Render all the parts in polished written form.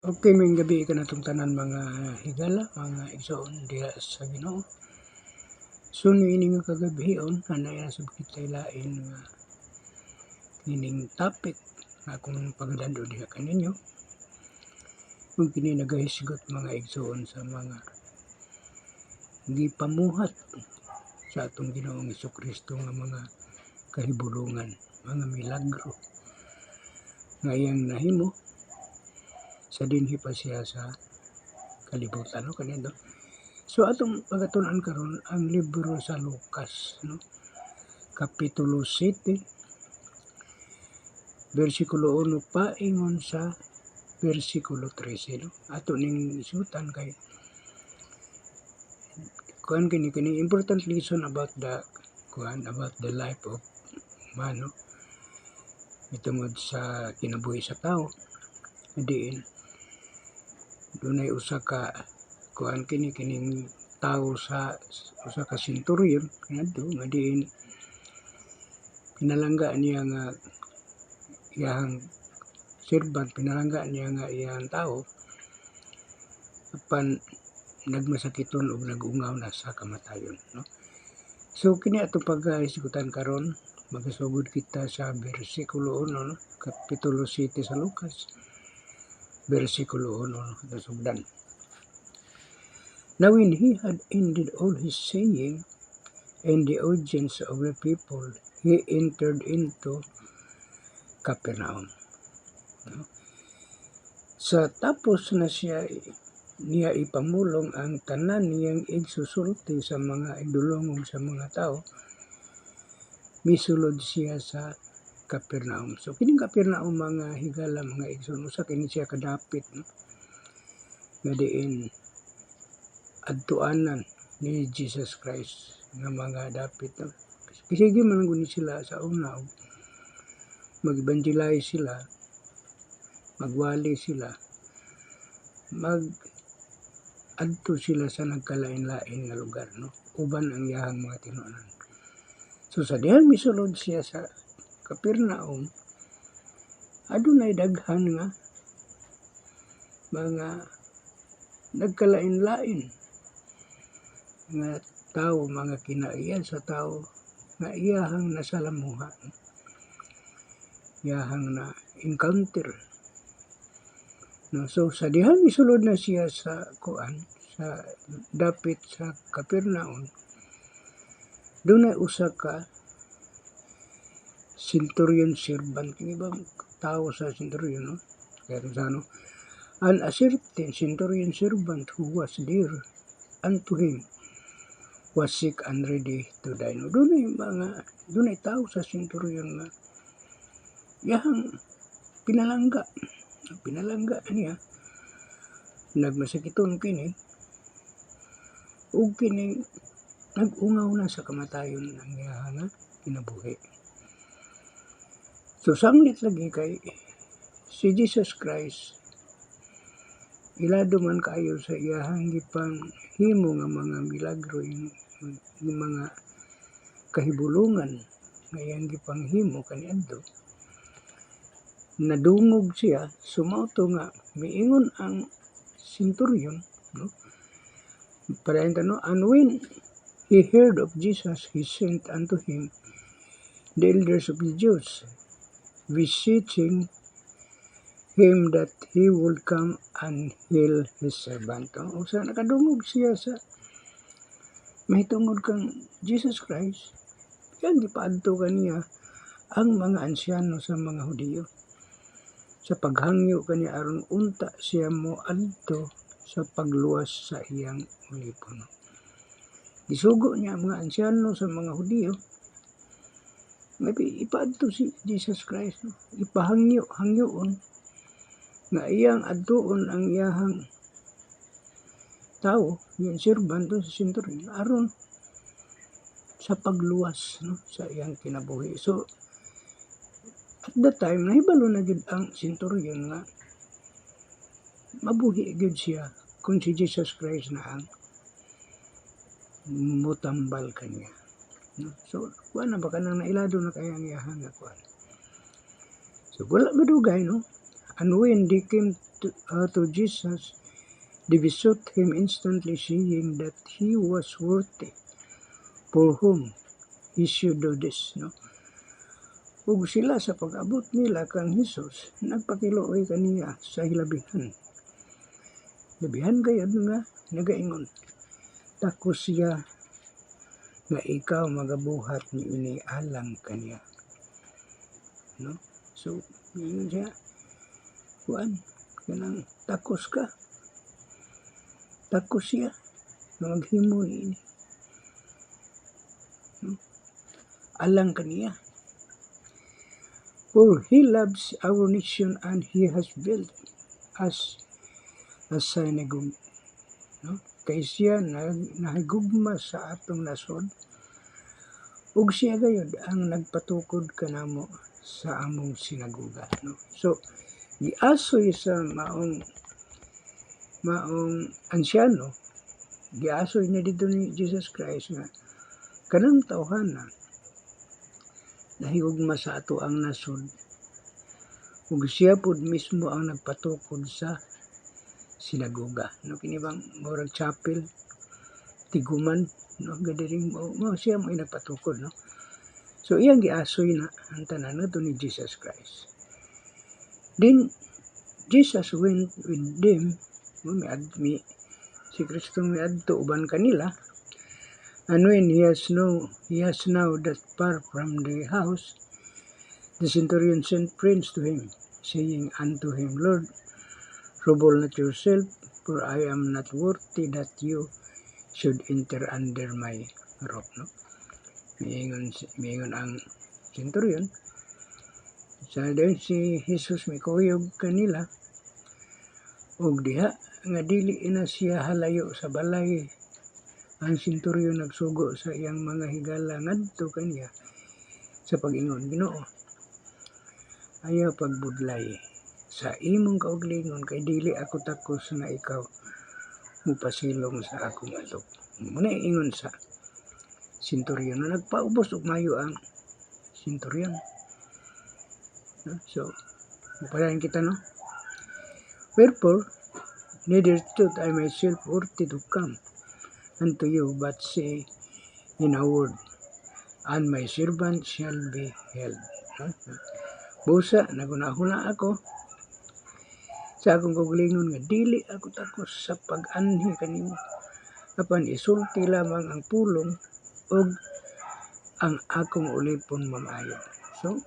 Okay, may gabi ka na itong tanan mga higala, mga igsoon diha sa Ginoo. So niini nga kagabion, anaya sa kita lain nga kining topic nga akong pagdado diha kaninyo. Kung kini nagahisgot mga igsoon sa mga gipamuhat sa atong Ginoong Hesukristo nga mga kahibulungan, mga milagro nga iyang nahimo sa dinhi pa siya sa kalibutan, no, kaniadto. So atong pagatun-an karon ang libro sa Lucas, no, kapitulo 7 bersikulo 1 paingon sa bersikulo 13, no. Ato ning isutan kay kuan kini important lesson about the life of man, no, mitungod sa kinabuhi sa tao. Diin dunay usa ka kuan kining tao sa usa ka senturyon ngadto nga diin pinalangga niya nga iyang servant, pinalangga niya nga iyang tao apan nagmasakiton ug nagungaw na sa kamatayon, no. So kini atong paghisgutan karon, magasugod kita sa bersikulo 1, no, kapitulo 7 sa Lucas, bersikulo 1, nasugdan. Now when he had ended all his saying and the audience of the people, he entered into Capernaum. No? Sa tapos na niya ipamulong ang tanan niyang igsusulti sa mga idulongong sa mga tao, misulod siya sa Capernaum. So kining Capernaum mga higala, mga igsoon, usa kini siya kadapit, no, nga diin adtuanan ni Jesus Christ nga mga dapit, no. Sige man guni sila sa una, mag-evangelize sila, magwali sila, adto sila sa nagkalain-lain nga lugar, no, uban ang iyahang mga tinunan. So sa dihang misulod siya sa Capernaum, adunay daghan nga mga nagkalain-lain nga tao, mga kinaiyan sa tao nga iyahang nasalamuha, iyahang na encounter, no. So sa dihang misulod na siya sa sa dapit sa Capernaum, dunay usa ka centurion servant, kini bang tao sa centurion, no, kaya ano, an a certain centurion servant who was dear unto him was sick and ready to die. No, dunay tao sa centurion nga iyahang pinalangga niya, nagmasakiton kini ug kini nagungaw na sa kamatayon ang iyahang kinabuhi. So sanglit lagi kay si Jesus Christ, ilado man kayo sa iyahang gipanghimo nga mga milagro, yung mga kahibulungan nga iyang gipanghimo kaniadto, nadungog siya, sumauto nga miingon ang centurion, no, padayon no, and when he heard of Jesus, he sent unto him the elders of the Jews, beseeching him that he would come and heal his servant. O sa nakadungog siya sa mahitungod kang Jesus Christ, yan gipaadto kaniya ang mga ansyano sa mga Hudiyo sa paghangyo kaniya aron unta siya mo adto sa pagluwas sa iyang ulipon. Gisugo niya mga ansyano sa mga Hudiyo nga ipaadto si Jesus Christ, no, hangyoon nga iyang adtuon ang iyahang tao, yung servant sa centurion, aron sa pagluwas, no, sa iyang kinabuhi. So at that time nahibalo na gid ang centurion nga mabuhi gid siya kung si Jesus Christ na ang mutambal kaniya, no. So kuan na ba kanang nailado na kaya ang iyahang kuan. So wala madugay, no, And when they came to Jesus, they besought him instantly, saying that he was worthy for whom he should do this. No? Ug sila sa pag-abot nila kang Hesus, nagpakiluoy kaniya sa hilabihan. Labihan gayud nga nagaingon, takos siya nga ikaw magabuhat ni ini alang kaniya. No? So, yun siya, kuan, kanang takos ka. Takos siya nga maghimo ni ini. No? Alang kaniya. For he loves our nation and he has built us a synagogue. No? Kay siya nahigugma sa atong nasod, ug siya gayud ang nagpatukod kanamo sa among sinaguga. No? So, giasoy sa maong ansyano, giasoy na dito ni Jesus Christ nga kanang tawhanan nahigugma sa ato ang nasod, ug siya pud mismo ang nagpatukod sa sinaguga. No, kini bang murag chapel, tiguman, no, gadiring mo siya mo nagpatukod, no. So iyang giasoy na ang tanan ngadto ni Jesus Christ. Then Jesus went with them, si Kristo miadto uban kanila, and when he has now that far from the house, the centurion sent friends to him, saying unto him, Lord, trouble not yourself, for I am not worthy that you should enter under my roof. No? Miingon ang centurion, sa dayon si Jesus mikuyog kanila, ug diha nga dili na siya halayo sa balay, ang centurion nagsugo sa iyang mga higala ngadto kaniya sa pag-ingon, Ginoo, ayaw pagbudlay sa imong kaugalingon kay dili ako takos nga ikaw mupasilong sa akong atok. Muna ingon sa centurion na nagpaubos og mayo ang centurion. No? So, mapalayan kita, no? Wherefore, neither thought I myself worthy to come unto you, but say in a word, and my servant shall be held. No? Busa, nagunahuna ako sa akong kaugalingon nga dili ako takos sa pag-anhi kanimo, apan isulti lamang ang pulong ug ang akong ulipon mamaayo. So,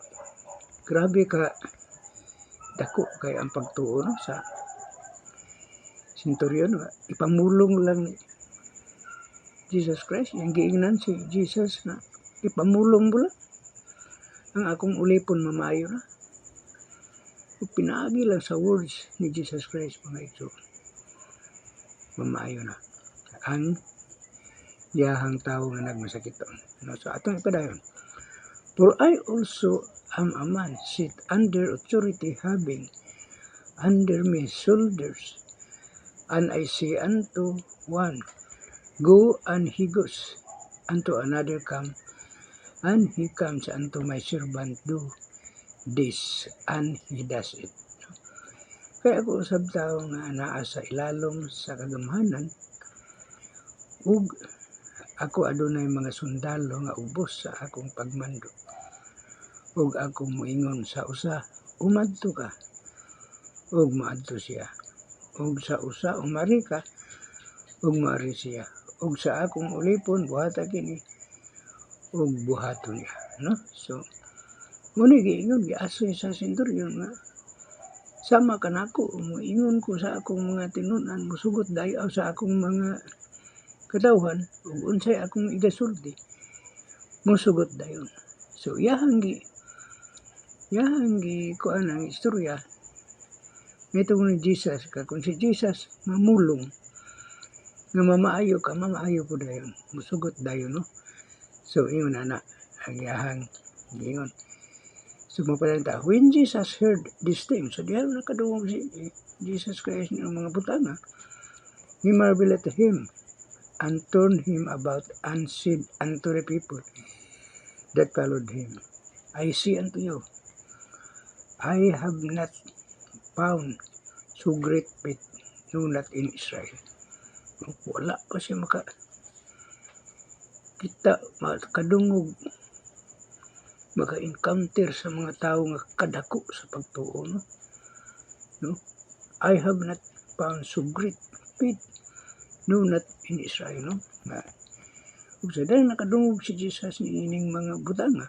grabe ka dako kay ang pagtuo, no, sa centurion. Ipamulong lang ni Jesus Christ, yung giingnan si Jesus na ipamulong mo lang ang akong ulipon mamaayo na. Pinaagi lang sa words ni Jesus Christ, mga ito, mamaayo na ang yahang tao nga nagmasakiton. No, so atong ipadayon, for I also am a man sit under authority, having under me soldiers, and I say unto one, go, and he goes, unto another, come, and he comes, unto my servant, do this, and he does it. Kaya ako usab tao nga naa sa ilalom sa kagamhanan, ug ako adunay mga sundalo nga ubos sa akong pagmando, ug ako moingon sa usa, umadto ka, ug maadto siya, ug sa usa umari ka, ug maari siya, ug sa akong ulipon buhata kini, ug buhaton niya. No? So, muna giingon, giasoy sa centurion nga, sama ka nako, moingon ko sa akong mga tinunan, musugot dayo sa akong mga kadawhan, ug unsay akong igasulti, musugot dayon. So, yahang kuan ang istorya, ito ni Jesus ka, kung si Jesus mamulong, nga mamaayo ka, mamaayo po dayon, musugot dayon, no? So, ingon na ang yahang ingon. So, mapalanta, when Jesus heard these things, so diyan nakadungog si Jesus Christ ng mga butanga, he marveled at him, and turned him about, and said unto the people that followed him, I say unto you, I have not found so great faith, no, not in Israel. Wala pa siya makakita, makadungog, maka-encounter sa mga tao nga kadako sa pagtuo, no? I have not found so great faith, no, not in Israel, no? Ug sa dahil nakadungog si Jesus ni ining mga butanga,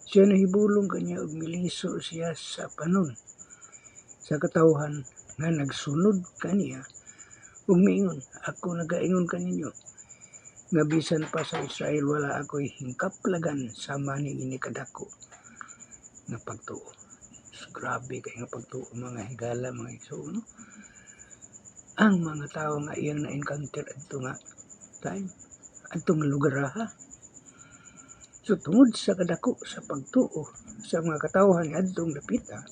siya nahibulong kanya ug miliso siya sa panon sa katawhan nga nagsunod kaniya ug miingon, ako nagaingon kaninyo nga bisan pa sa Israel wala ako'y hingkaplagan sama ni ini kadako nga pagtuo. So, grabe kay nga pagtuo mga higala, mga igsoon, no? Ang mga tao nga iyang na-encounter adto nga time, adtong lugar ha. So tungod sa kadako sa pagtuo sa mga katawhan adtong dapita,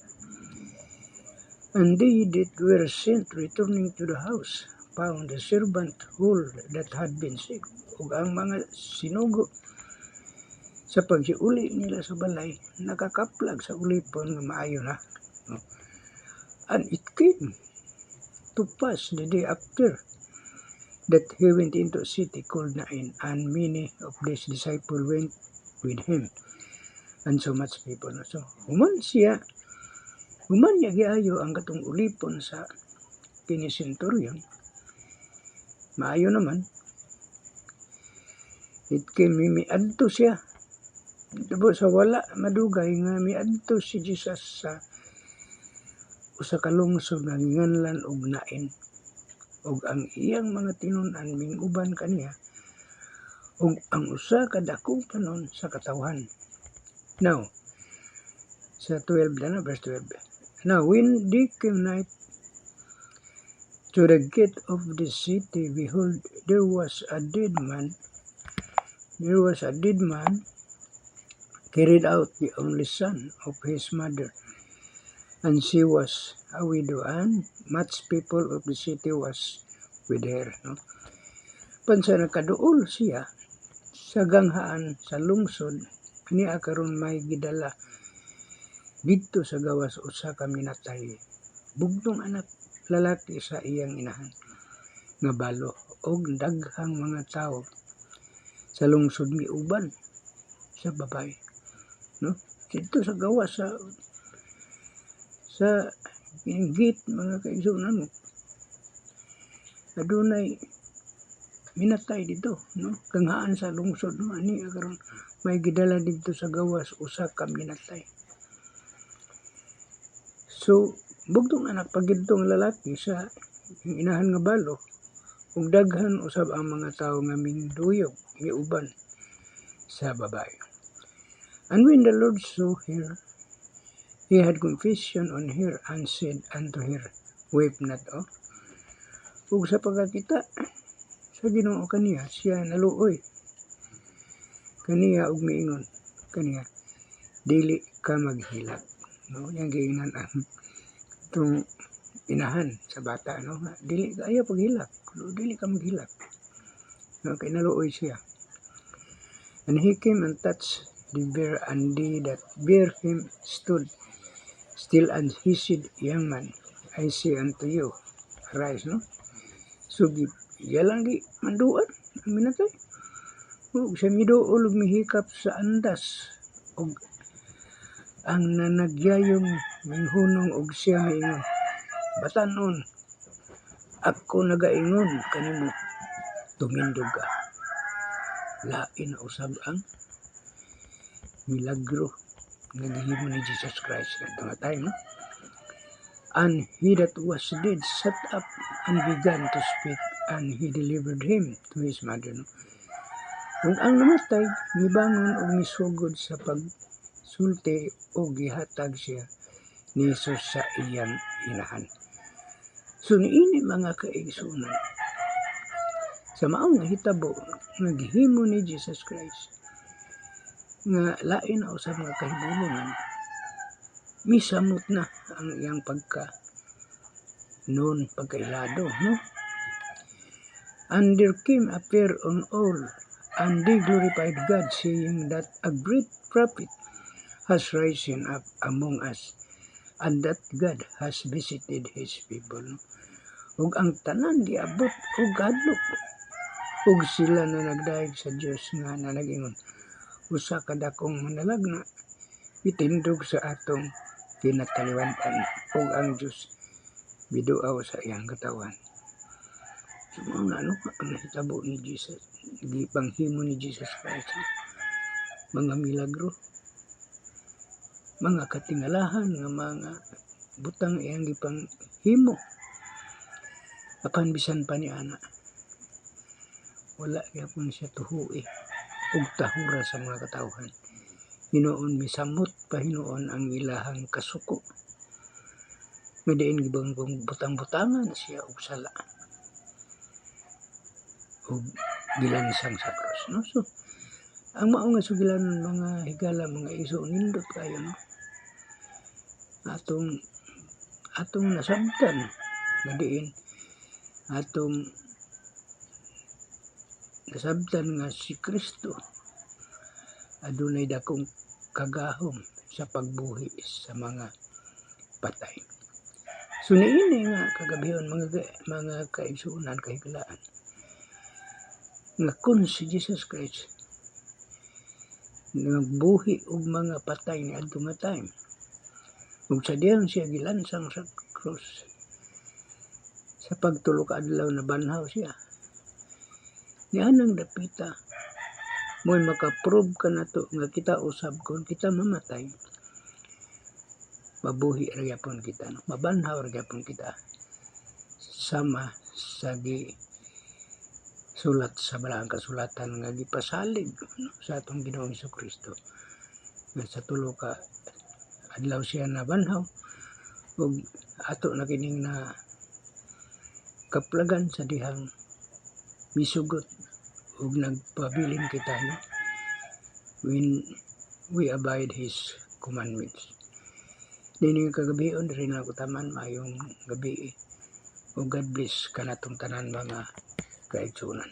and they that were sent returning to the house found the servant whole that had been sick. Ug ang mga sinugo sa pagsiuli nila sa balay nakakaplag sa ulipon nga maayo na. And it came to pass the day after that he went into a city called Nain, and many of his disciples went with him, and so much people. So human niya giayo ang katong ulipon sa kini centurion, maayo naman. It came, miadto siya. Diba sa wala madugay nga miadto si Jesus sa usa ka lungsod nga nganlan og Nain. Og ang iyang mga tinun-an minguban kaniya og ang usa ka dakong panon sa katawhan. Now, sa 12 na verse 12. Now, when they came night to the gate of the city, behold, there was a dead man carried out, the only son of his mother, and she was a widow, and much people of the city was with her. No? Pansa nakaduol siya sa ganghaan sa lungsod, niya karon may gidala dito sa gawas usa ka minatay, bugtong anak lalaki sa iyang inahan nga balo, og daghang mga tao sa lungsod miuban sa babae, no? Dito sa gawas sa gate, mga kaigsunan, adunay minatay dito, no? Ganghaan sa lungsod, no? Ani karon may gidala dito sa gawas usa ka minatay. So bugtong anak pagidtong lalaki sa inahan nga balo, ug daghan usab ang mga tawo nga minduyog miuban sa babae. And when the Lord saw her, he had compassion on her and said unto her, weep not. Ug sa pagkakita sa Ginoo kaniya, siya naluoy kaniya ug miingon kaniya, dili ka maghilak. No, yang giingnan ang itong inahan sa bata, no? Dili ka ayaw paghilak, dili ka maghilak. No, kay naluoy siya. And he came and touched the bear, and they that bear him stood still, and he said, young man, I say unto you, arise, no? So iya lang di manduan ang minatay. Ug siya miduol ug mihikap sa andas, ug ang nanagyayong minghunong og siya miingon, batanon, ako nagaingon kanimo, tumindog ka. Lain na usab ang milagro nga gihimo ni Jesus Christ nga time, no? And he that was dead sat up and began to speak, and he delivered him to his mother. No? Kung ang namatay, mibangon o misugod sa pagsulti o gihatag siya ni Jesus sa iyang inahan. So niini mga kaigsunan, sa maong nga hitabo nga gihimo ni Jesus Christ, nga lain na usab nga kahibulongan, misamot na ang iyang pagkailado, no? And there came a fear on all, and they glorified God, saying that a great prophet has risen up among us, and that God has visited His people. Ug ang tanan diabot ug hadlok, ug sila na nagdaig sa Dios nga na nag-ingon, usa ka dakong manalagna itindog sa atong kinataliwan-an, ug ang Dios biduaw sa iyang katawan. So, ang nahitabo ni Jesus, gipanghimo ni Jesus Christ, mga milagro, mga katingalahan nga mga butang iyang gipanghimo. Apan bisan pa ni ana, wala gyapon siya tuhui ug tahura sa mga katawhan. Hinuon misamot pa hinuon ang ilahang kasuko. Madiin gibangbong butang-butangan siya og sala ug gilansang sa krus, no? So ang mao nga sugilanon mga higala, mga iso, nindot kayo, no? Atong nasabtan madiin atong nasabtan nga si Kristo adunay dakong kagahom sa pagbuhi sa mga patay. So niini nga kagabihon mga kaigsuonan, kahigalaan, nga kun si Jesus Christ nagbuhi og mga patay ni adto nga time, ug sa diyan siya gilansang sa krus, sa pagtulo ka adlaw na banhaw siya, nianang dapita mo'y makaprove ka nato nga kita usab kung kita mamatay, mabuhi ra gyapon kita, no? Mabanhaw ra gyapon kita sama sa sulat sa balaang kasulatan nga gipasalig, no, sa atong Ginoong Jesucristo nga sa tulo ka adlaw siya nabanhaw ug ato na kining na kaplagan sa dihang misugot ug nagpabilin kita, no? When we abide His commandments. Dini kagabihon diri na kutaman, mayong gabi ug God bless kanatong tanan mga kaigsuonan.